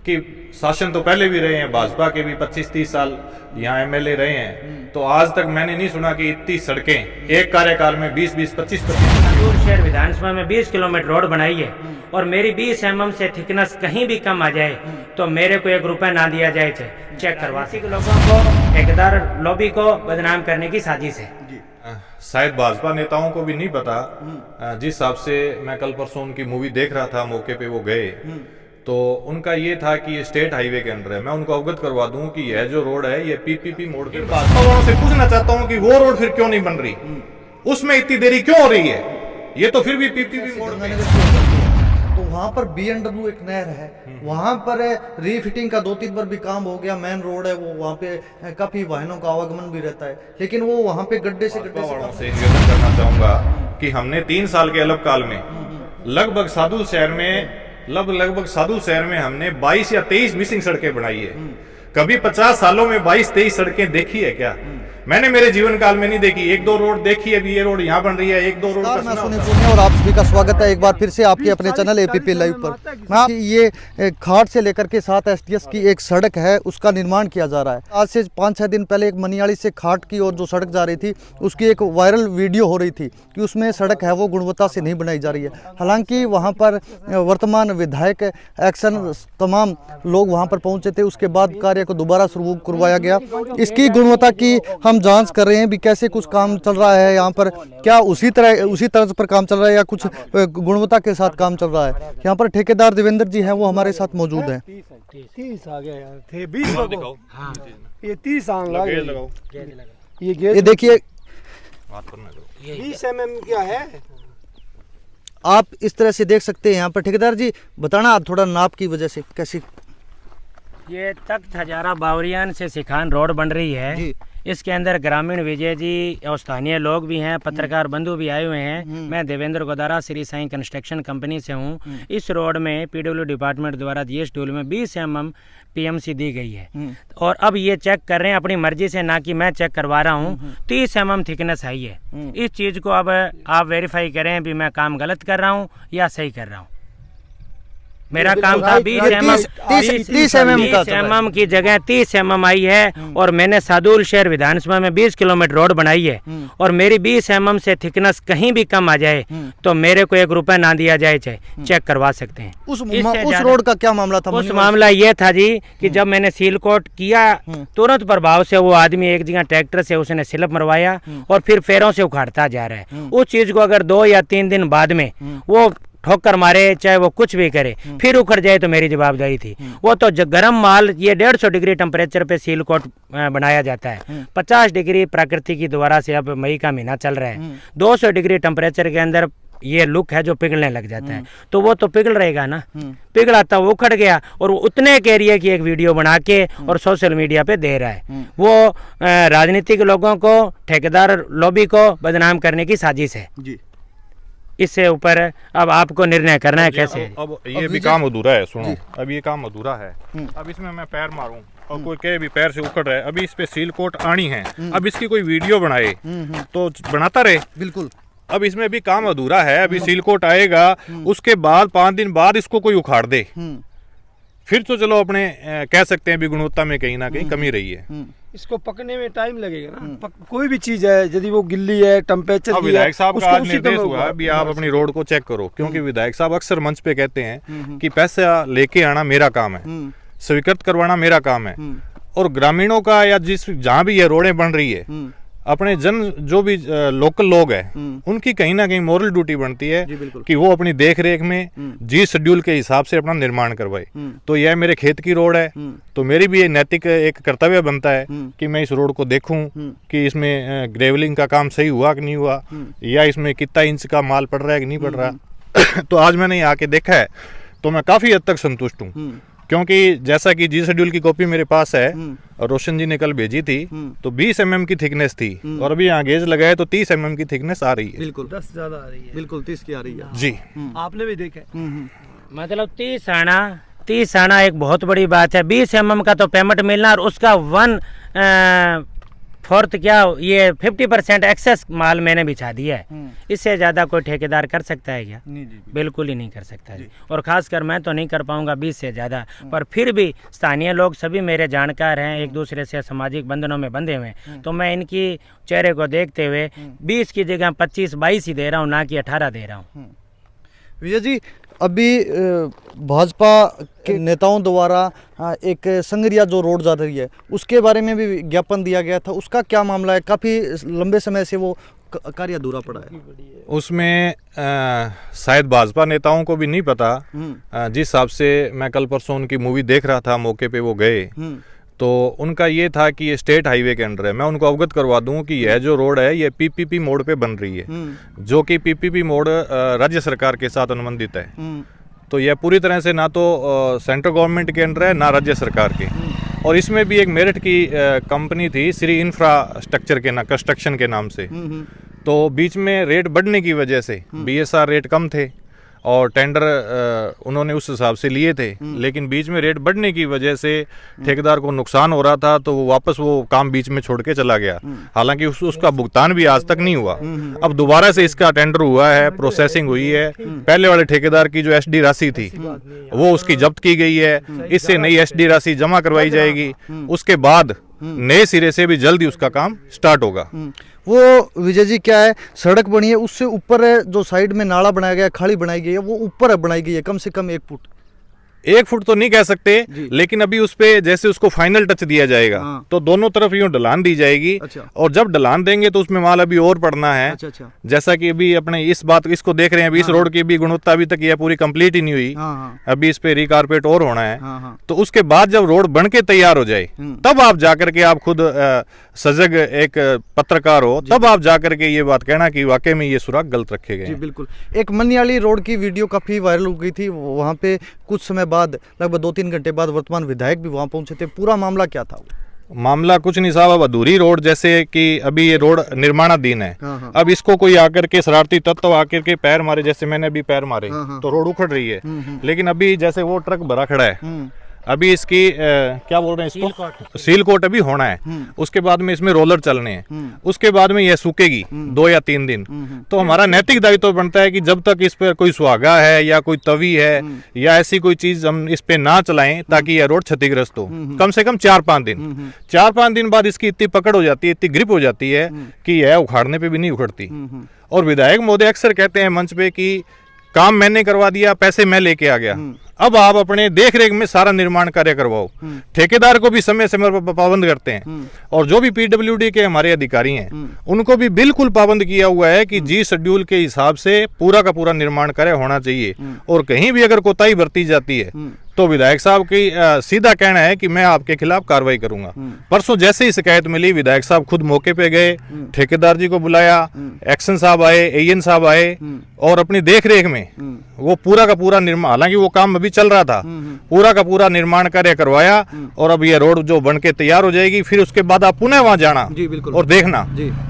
कि शासन तो पहले भी रहे हैं, भाजपा के भी 25-30 साल यहाँ एमएलए रहे हैं, तो आज तक मैंने नहीं सुना कि इतनी सड़कें एक कार्यकाल में 20-25-25 शहर विधानसभा में 20 किलोमीटर रोड बनाई है और मेरी 20 mm से थिकनेस कहीं भी कम आ जाए तो मेरे को 1 रुपया ना दिया जाए। चेक करवासी के लोगों को, ठेकेदार लॉबी को बदनाम करने की साजिश है। शायद भाजपा नेताओं को भी नहीं पता। जिस हिसाब से मैं कल परसों उनकी मूवी देख रहा था, मौके पे वो गए तो उनका ये था कि ये स्टेट हाईवे के अंदर है। मैं उनको अवगत करवा दूं कि यह जो रोड है ये पीपीपी मोड के भाजपा वालों से पूछना चाहता हूं कि वो रोड फिर क्यों नहीं बन रही, उसमें इतनी देरी क्यों हो रही है? ये तो फिर भी पीपीपी मोड में। तो वहाँ पर BMW एक नहर है, वहाँ पर रीफिटिंग का 2-3 बार भी काम हो गया। मेन रोड है वो, वहाँ पे काफी वाहनों का आवागमन भी रहता है, लेकिन वो वहाँ पे गड्ढे से निवेदन करना चाहूंगा कि हमने 3 साल के अल्पकाल में लगभग सादुल शहर में हमने 22 या 23 मिसिंग सड़कें बनाई है। कभी 50 सालों में 22-23 सड़कें देखी है क्या? मैंने मेरे जीवन काल में नहीं देखी। 1-2 रोड देखी है, अभी ये रोड यहाँ बन रही है, 1-2 रोड मैं सुनी और आप सभी का स्वागत है एक बार फिर से आपके अपने चैनल एपीपी लाइव पर। मैं ये खाट से लेकर के 7 STS की एक सड़क है, उसका निर्माण किया जा रहा है। आज से 5-6 दिन पहले एक मनियाड़ी से खाट की ओर जो सड़क जा रही थी, उसकी एक वायरल वीडियो हो रही थी कि उसमें सड़क है वो गुणवत्ता से नहीं बनाई जा रही है। हालांकि वहाँ पर वर्तमान विधायक एक्शन तमाम लोग वहाँ पर पहुँचे थे, उसके बाद कार्य को दोबारा शुरू करवाया गया। इसकी गुणवत्ता की हम जांच कर रहे हैं भी कैसे कुछ काम चल रहा है यहाँ पर, क्या उसी तरह पर काम चल रहा है या कुछ गुणवत्ता के साथ काम चल रहा है। यहाँ पर ठेकेदार देवेंद्र जी हैं, वो हमारे साथ मौजूद हैं। 30 आ गया यार, थे 20 लगाओ। हाँ, ये 30 आन लगाओ। ये देखिए 20 mm क्या है, आप इस तरह से देख सकते हैं। यहाँ पर ठेकेदार जी बताना आप थोड़ा नाप की वजह से कैसी। ये तख्त हजारा बावरियान से सिखान रोड बन रही है। इसके अंदर ग्रामीण विजय जी और स्थानीय लोग भी हैं, पत्रकार बंधु भी आए हुए हैं। मैं देवेंद्र गोदारा श्री साईं कंस्ट्रक्शन कंपनी से हूं। इस रोड में पीडब्ल्यू डिपार्टमेंट द्वारा जीएस टूल में 20 mm PMC दी गई है और अब ये चेक कर रहे हैं अपनी मर्जी से, ना कि मैं चेक करवा रहा हूं। 30 mm थिकनेस आई है। इस चीज़ को अब आप वेरीफाई करें भी मैं काम गलत कर रहा हूँ या सही कर रहा हूँ। मेरा काम था 20 mm की जगह 30 mm आई है और मैंने सादुल शहर विधानसभा में 20 किलोमीटर रोड बनाई है और मेरी 20 mm से थिकनेस कहीं भी कम आ जाए तो मेरे को 1 रुपया ना दिया जाए। चेक करवा सकते हैं। उस रोड का क्या मामला था? उस मामला ये था जी कि जब मैंने सील कोट किया तुरंत प्रभाव से वो आदमी एक जगह ट्रैक्टर से उसने स्लिप मरवाया और फिर पैरों से उखाड़ता जा रहा है। उस चीज को अगर 2 या 3 दिन बाद में वो ठोकर मारे, चाहे वो कुछ भी करे, फिर उखड़ जाए तो मेरी जवाबदारी थी। वो तो गर्म माल, ये 150 डिग्री टेम्परेचर पे सील कोट बनाया जाता है। 50 डिग्री प्रकृति की द्वारा से अब मई का महीना चल रहा है, 200 डिग्री टेम्परेचर के अंदर ये लुक है जो पिघलने लग जाता है, तो वो तो पिघल रहेगा ना। पिघला था, वो उखड़ गया और उतने के एरिया की एक वीडियो बना के और सोशल मीडिया पे दे रहा है। वो राजनीतिक लोगों को, ठेकेदार लॉबी को बदनाम करने की साजिश है जी। इससे ऊपर अब आपको निर्णय करना है कैसे। अब ये भी काम अधूरा है, सुनो, अब ये काम अधूरा है। अब इसमें मैं पैर मारूं और कोई कहे भी पैर से उखड़ रहा है, अभी इस पे सील कोट आनी है, अब इसकी कोई वीडियो बनाए तो बनाता रहे। बिल्कुल। अब इसमें भी काम अधूरा है, अभी सील कोट आएगा, उसके बाद 5 दिन बाद इसको कोई उखाड़ दे, फिर तो चलो अपने कह सकते हैं भी गुणवत्ता में कहीं ना कहीं कमी रही है। इसको पकने में टाइम लगेगा ना। कोई भी चीज है यदि वो गिल्ली है, टेम्परेचर विधायक साहब का आज निर्देश हुआ अभी आप अपनी रोड को चेक करो, क्योंकि विधायक साहब अक्सर मंच पे कहते हैं कि पैसा लेके आना मेरा काम है, स्वीकृत करवाना मेरा काम है, और ग्रामीणों का या जहाँ भी ये रोडें बन रही है, अपने जो भी लोकल लोग हैं उनकी कहीं ना कहीं मोरल ड्यूटी बनती है कि वो अपनी देख रेख में जी शेड्यूल के हिसाब से अपना निर्माण करवाए। तो यह मेरे खेत की रोड है, तो मेरी भी नैतिक एक कर्तव्य बनता है कि मैं इस रोड को देखूं कि इसमें ग्रेवलिंग का काम सही हुआ कि नहीं हुआ, या इसमें कितना इंच का माल पड़ रहा है कि नहीं पड़ रहा। तो आज मैंने यहाँ आके देखा है तो मैं काफी हद तक संतुष्ट हूँ, क्योंकि जैसा कि जी शेड्यूल की कॉपी मेरे पास है और रोशन जी ने कल भेजी थी, तो 20 mm की थिकनेस थी और अभी यहाँ गेज लगाए तो 30 mm की थिकनेस आ रही है। बिल्कुल 10 ज्यादा आ रही है। बिल्कुल 30 की आ रही है जी। आपने भी देखा है। मतलब 30 आना एक बहुत बड़ी बात है। 20 mm का तो पेमेंट मिलना और उसका 1 फोर्थ क्या ये 50% एक्सेस माल मैंने बिछा दिया है। इससे ज़्यादा कोई ठेकेदार कर सकता है क्या? बिल्कुल ही नहीं कर सकता जी। और ख़ासकर मैं तो नहीं कर पाऊंगा 20 से ज़्यादा, पर फिर भी स्थानीय लोग सभी मेरे जानकार हैं, एक दूसरे से सामाजिक बंधनों में बंधे हुए हैं, तो मैं इनकी चेहरे को देखते हुए 20 की जगह 25-22 ही दे रहा हूँ, ना कि 18 दे रहा हूँ। विजय जी, अभी भाजपा के नेताओं द्वारा एक संगरिया जो रोड जा रही है उसके बारे में भी ज्ञापन दिया गया था, उसका क्या मामला है? काफ़ी लंबे समय से वो कार्य अधूरा पड़ा है। उसमें शायद भाजपा नेताओं को भी नहीं पता। जिस हिसाब से मैं कल परसों उनकी मूवी देख रहा था, मौके पे वो गए, तो उनका ये था कि ये स्टेट हाईवे के अंडर है। मैं उनको अवगत करवा दूं कि यह जो रोड है ये पीपीपी मोड पे बन रही है, जो कि पीपीपी मोड राज्य सरकार के साथ अनुबंधित है। तो यह पूरी तरह से ना तो सेंट्रल गवर्नमेंट के अंडर है ना राज्य सरकार के। और इसमें भी एक मेरठ की कंपनी थी श्री इंफ्रास्ट्रक्चर के कंस्ट्रक्शन के नाम से। तो बीच में रेट बढ़ने की वजह से बीएसआर रेट कम थे और टेंडर उन्होंने उस हिसाब से लिए थे, लेकिन बीच में रेट बढ़ने की वजह से ठेकेदार को नुकसान हो रहा था, तो वो वापस वो काम बीच में छोड़ के चला गया। हालांकि उसका भुगतान भी आज तक नहीं हुआ। अब दोबारा से इसका टेंडर हुआ है, प्रोसेसिंग हुई है। पहले वाले ठेकेदार की जो एसडी राशि थी वो उसकी जब्त की गई है, इससे नई एसडी राशि जमा करवाई जाएगी। उसके बाद नए सिरे से भी जल्दी उसका काम स्टार्ट होगा। वो विजय जी क्या है, सड़क बनी है, उससे ऊपर है जो साइड में नाला बनाया गया, खाड़ी बनाई गई है, वो ऊपर बनाई गई है कम से कम 1 फुट। 1 फुट तो नहीं कह सकते, लेकिन अभी उस पे जैसे उसको फाइनल टच दिया जाएगा तो दोनों तरफ यूं ढलान दी जाएगी। और जब ढलान देंगे तो उसमें माल अभी और पड़ना है। जैसा कि अभी अपने इस बात इसको देख रहे हैं, अभी इस रोड की भी गुणवत्ता अभी तक यह पूरी कंप्लीट ही नहीं हुई। अभी इस पे रिकारपेट और होना है। तो उसके बाद जब रोड बन के तैयार हो जाए तब आप जाकर के, आप खुद सजग एक पत्रकार हो, तब आप जाकर के ये बात कहना कि वाकई में ये सुराग गलत रखे गए। जी बिल्कुल। एक मनियाली रोड की वीडियो काफी वायरल हो गई थी, वहाँ पे कुछ समय बाद, लगभग 2-3 घंटे बाद वर्तमान विधायक भी वहाँ पहुंचे थे। पूरा मामला क्या था? मामला कुछ नहीं साहब, अब अधूरी रोड, जैसे कि अभी ये रोड निर्माणाधीन है। अब इसको कोई आकर के शरारती तत्व आकर के पैर मारे, जैसे मैंने अभी पैर मारे, तो रोड उखड़ रही है। लेकिन अभी जैसे वो ट्रक भरा खड़ा है, अभी इसकी क्या बोल रहे हैं इसको, सील कोट अभी होना है। उसके बाद में इसमें रोलर चलने हैं, उसके बाद में यह सूखेगी 2 या 3 दिन। तो हमारा नैतिक दायित्व बनता है कि जब तक इस पर कोई सुहागा है या कोई तवी है या ऐसी कोई चीज हम इस पे ना चलाएं ताकि यह रोड क्षतिग्रस्त हो। कम से कम 4-5 दिन, 4-5 दिन बाद इसकी इतनी पकड़ हो जाती है, इतनी ग्रिप हो जाती है कि यह उखाड़ने पे भी नहीं उखड़ती। और विधायक महोदय अक्सर कहते हैं मंच पे कि काम मैंने करवा दिया, पैसे मैं लेके आ गया। अब आप अपने देख रेख में सारा निर्माण कार्य करवाओ। ठेकेदार को भी समय समय पर पाबंद करते हैं, और जो भी पीडब्ल्यूडी के हमारे अधिकारी हैं उनको भी बिल्कुल पाबंद किया हुआ है कि जी शेड्यूल के हिसाब से पूरा का पूरा निर्माण कार्य होना चाहिए। और कहीं भी अगर कोताही बरती जाती है तो विधायक साहब की सीधा कहना है कि मैं आपके खिलाफ कार्रवाई करूंगा। परसों जैसे ही शिकायत मिली, विधायक साहब खुद मौके पे गए, ठेकेदार जी को बुलाया, एक्शन साहब आए, एएन साहब आए, और अपनी देख रेख में वो पूरा का पूरा निर्माण, हालांकि वो काम अभी चल रहा था, पूरा का पूरा निर्माण कार्य करवाया। और अब ये रोड जो बन के तैयार हो जाएगी, फिर उसके बाद आप पुनः वहां जाना और देखना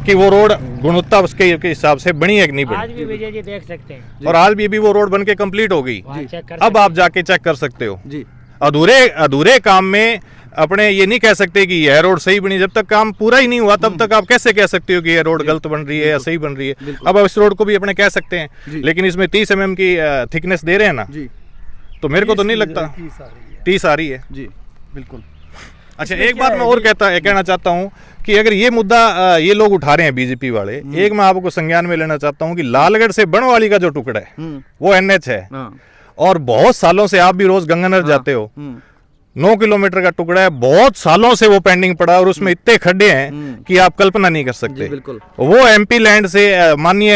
कि वो रोड गुणवत्ता उसके हिसाब से बनी है कि नहीं बनी। आज भी विजय जी देख सकते हैं, और आज भी वो रोड बन के कंप्लीट हो गई। अब आप जाके चेक कर सकते हो। जी। अधूरे काम में अपने ये नहीं कह सकते कि यह रोड सही बनी। जब तक काम पूरा ही नहीं हुआ तब तक आप कैसे कह सकते हो कि यह रोड गलत बन रही है या सही बन रही है। अब इस रोड को भी अपने कह सकते हैं, लेकिन इसमें 30 mm की थिकनेस दे रहे हैं ना, तो मेरे को तो नहीं लगता 30 आ रही है। जी बिल्कुल। अच्छा, एक बात मैं और कहना चाहता हूँ कि अगर ये मुद्दा ये लोग उठा रहे हैं बीजेपी वाले, एक मैं आपको संज्ञान में लेना चाहता हूँ कि लालगढ़ से बनवाली का जो टुकड़ा है वो NH है, और बहुत सालों से आप भी रोज गंगानगर जाते हो, 9 किलोमीटर का टुकड़ा है, बहुत सालों से वो पेंडिंग पड़ा है, और उसमें इतने खड्डे हैं कि आप कल्पना नहीं कर सकते। वो MP लैंड से माननीय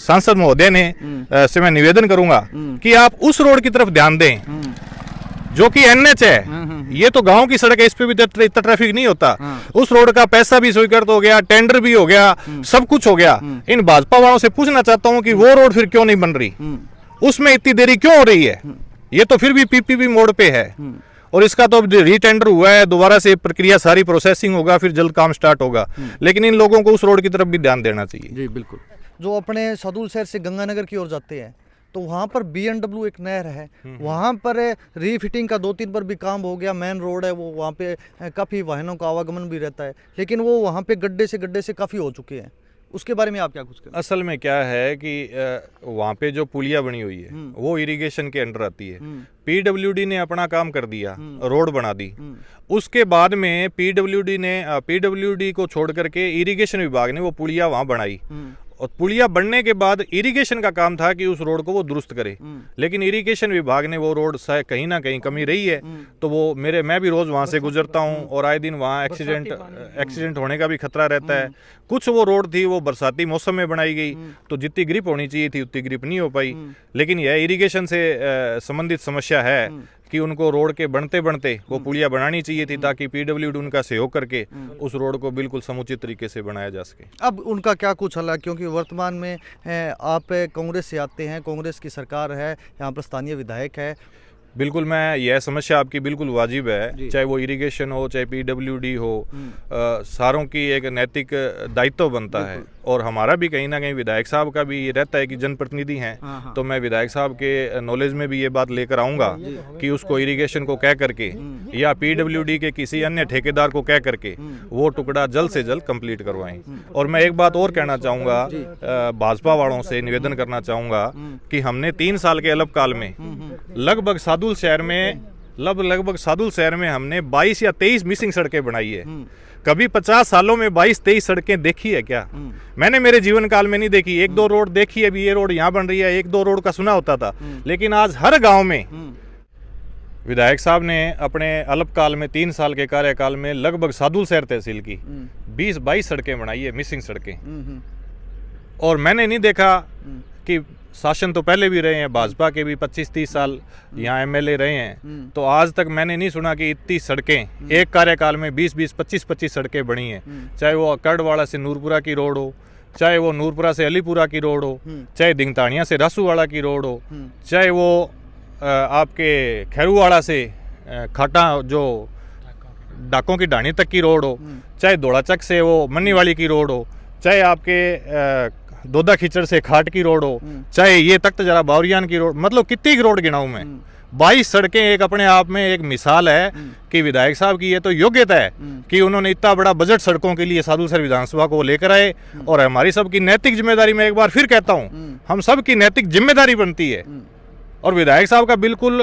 सांसद महोदय ने से मैं निवेदन करूंगा कि आप उस रोड की तरफ ध्यान दें जो कि NH है। ये तो गांव की सड़क है, इस पे भी इतना ट्रैफिक नहीं होता। उस रोड का पैसा भी स्वीकृत हो गया, टेंडर भी हो गया, सब कुछ हो गया। इन भाजपा वालों से पूछना चाहता हूँ कि वो रोड फिर क्यों नहीं बन रही, उसमें इतनी देरी क्यों हो रही है। ये तो फिर भी PPP मोड पे है, और इसका तो रीटेंडर हुआ है, दोबारा से प्रक्रिया सारी प्रोसेसिंग होगा, फिर जल्द काम स्टार्ट होगा। लेकिन इन लोगों को उस रोड की तरफ भी ध्यान देना चाहिए। जी बिल्कुल। जो अपने सदुल शहर से गंगानगर की ओर जाते हैं, तो वहाँ पर BMW एक नहर है, वहाँ पर रीफिटिंग का 2-3 बार भी काम हो गया। मेन रोड है वो, वहाँ पे काफ़ी वाहनों का आवागमन भी रहता है, लेकिन वो वहाँ पे गड्ढे से काफ़ी हो चुके हैं। उसके बारे में आप क्या कुछ करें? असल में क्या है कि वहाँ पे जो पुलिया बनी हुई है वो इरिगेशन के अंडर आती है। पीडब्ल्यूडी ने अपना काम कर दिया, रोड बना दी। उसके बाद में पीडब्ल्यूडी को छोड़ करके इरिगेशन विभाग ने वो पुलिया वहाँ बनाई, और पुलिया बनने के बाद इरिगेशन का काम था कि उस रोड को वो दुरुस्त करे, लेकिन इरिगेशन विभाग ने वो रोड कहीं ना कहीं कमी रही है। तो वो मैं भी रोज वहाँ से गुजरता हूँ और आए दिन वहाँ एक्सीडेंट होने का भी खतरा रहता है। कुछ वो रोड थी वो बरसाती मौसम में बनाई गई, तो जितनी ग्रिप होनी चाहिए थी उतनी ग्रिप नहीं हो पाई। लेकिन यह इरिगेशन से संबंधित समस्या है कि उनको रोड के बनते वो पुलिया बनानी चाहिए थी, ताकि पीडब्ल्यूडी उनका सहयोग करके उस रोड को बिल्कुल समुचित तरीके से बनाया जा सके। अब उनका क्या कुछ हल है, क्योंकि वर्तमान में आप कांग्रेस से आते हैं, कांग्रेस की सरकार है, यहाँ पर स्थानीय विधायक है। बिल्कुल, मैं यह समस्या आपकी बिल्कुल वाजिब है, चाहे वो इरिगेशन हो चाहे पीडब्ल्यूडी हो, सारों की एक नैतिक दायित्व बनता है। और हमारा भी कहीं ना कहीं विधायक साहब का भी ये रहता है कि जनप्रतिनिधि हैं, तो मैं विधायक साहब के नॉलेज में भी ये बात लेकर आऊँगा कि उसको इरिगेशन को कह करके या पीडब्ल्यूडी के किसी अन्य ठेकेदार को कह करके वो टुकड़ा जल्द से जल्द कंप्लीट करवाएं। और मैं एक बात और कहना चाहूँगा, भाजपा वालों से निवेदन करना चाहूँगा कि हमने 3 साल के अल्पकाल में लगभग सादुल शहर में हमने 22 या 23 मिसिंग सड़कें बनाई है। कभी 50 सालों में 22-23 सड़कें देखी है क्या? मैंने मेरे जीवन काल में नहीं देखी। 1-2 रोड देखी है, अभी ये रोड यहाँ बन रही है, 1-2 रोड का सुना होता था, लेकिन आज हर गांव में विधायक साहब ने अपने अल्पकाल में 3 साल के कार्यकाल में लगभग सादुल शहर तहसील की 20-22 सड़कें बनाई है, मिसिंग सड़कें। और मैंने नहीं देखा कि शासन तो पहले भी रहे हैं, भाजपा के भी 25-30 साल यहाँ एमएलए रहे हैं, तो आज तक मैंने नहीं सुना कि इतनी सड़कें एक कार्यकाल में 20-20, 25-25 सड़कें बनी हैं। चाहे वो करड़वाड़ा से नूरपुरा की रोड हो, चाहे वो नूरपुरा से अलीपुरा की रोड हो, चाहे दिंगतानिया से रासूवाड़ा की रोड हो, चाहे वो आपके खैरूवाड़ा से खाटा जो डाकों की ढाणी तक की रोड हो, चाहे दौड़ाचक से वो मन्नीवाली की रोड हो, चाहे आपके दोदा खिचड़ से खाट की रोड हो, चाहे ये तख्त जरा बावरियान की रोड, मतलब कितनी रोड गिनाऊं मैं। 22 सड़कें एक अपने आप में एक मिसाल है कि विधायक साहब की ये तो योग्यता है कि उन्होंने इतना बड़ा बजट सड़कों के लिए सादुलसर विधानसभा को लेकर आए। और हमारी सबकी नैतिक जिम्मेदारी, मैं एक बार फिर कहता हूँ, हम सब की नैतिक जिम्मेदारी बनती है। और विधायक साहब का बिल्कुल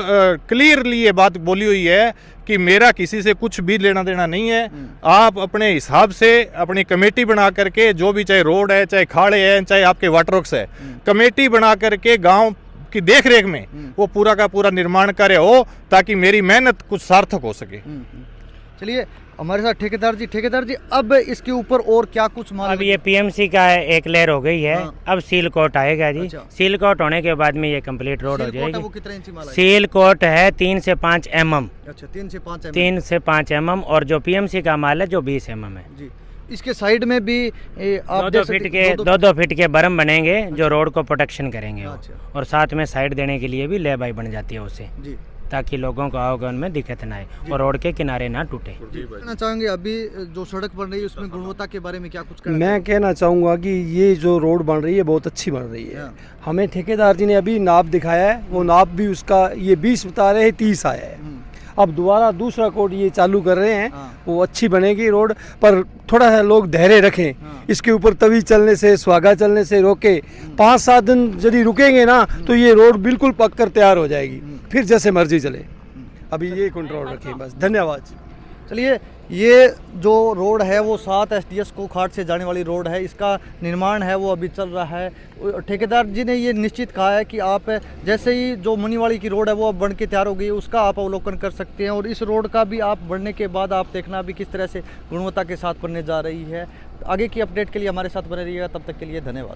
क्लियरली ये बात बोली हुई है कि मेरा किसी से कुछ भी लेना देना नहीं है। आप अपने हिसाब से अपनी कमेटी बना करके, जो भी चाहे रोड है, चाहे खाड़े हैं, चाहे आपके वाटर वर्क्स है, कमेटी बना करके गांव की देख रेख में वो पूरा का पूरा निर्माण कार्य हो, ताकि मेरी मेहनत कुछ सार्थक हो सके। चलिए हमारे साथ ठेकेदार जी, अब इसके ऊपर और क्या कुछ अब ये पीएमसी का एक लेयर हो गई है। अब सील कोट आएगा जी। अच्छा। सील कोट होने के बाद में ये कंप्लीट रोड हो जाएगी। वो कितने इंची माल है? सील कोट है 3 से 5 mm। अच्छा, 3 से 5 mm। 3 से 5 mm। और जो पीएमसी का माल है जो 20 mm है जी। इसके साइड में भी आप 2-2 फीट के बरम बनेंगे जो रोड को प्रोटेक्शन करेंगे। और साथ में साइड देने के लिए भी लेबाई बन जाती है उसे, ताकि लोगों को आवागमन में दिक्कत ना आए और रोड के किनारे ना टूटे। कहना चाहेंगे अभी जो सड़क बन रही है उसमें गुणवत्ता के बारे में क्या कुछ कहना? मैं कहना चाहूँगा कि ये जो रोड बन रही है बहुत अच्छी बन रही है। हमें ठेकेदार जी ने अभी नाप दिखाया है, वो नाप भी उसका ये 20 बता रहे हैं, 30 आया है। अब दोबारा दूसरा कोड ये चालू कर रहे हैं, वो अच्छी बनेगी रोड। पर थोड़ा सा लोग धैर्य रखें इसके ऊपर, तभी चलने से, स्वागा चलने से रोके। 5-7 दिन यदि रुकेंगे ना तो ये रोड बिल्कुल पक कर तैयार हो जाएगी, फिर जैसे मर्जी चले। अभी ये कंट्रोल रखें बस। धन्यवाद। चलिए, ये जो रोड है वो 7 STS को खाट से जाने वाली रोड है, इसका निर्माण है वो अभी चल रहा है। ठेकेदार जी ने ये निश्चित कहा है कि आप जैसे ही जो मनीवाड़ी की रोड है वो अब बन के तैयार हो गई है, उसका आप अवलोकन कर सकते हैं। और इस रोड का भी आप बढ़ने के बाद आप देखना भी किस तरह से गुणवत्ता के साथ बनने जा रही है। आगे की अपडेट के लिए हमारे साथ बने रहिएगा। तब तक के लिए धन्यवाद।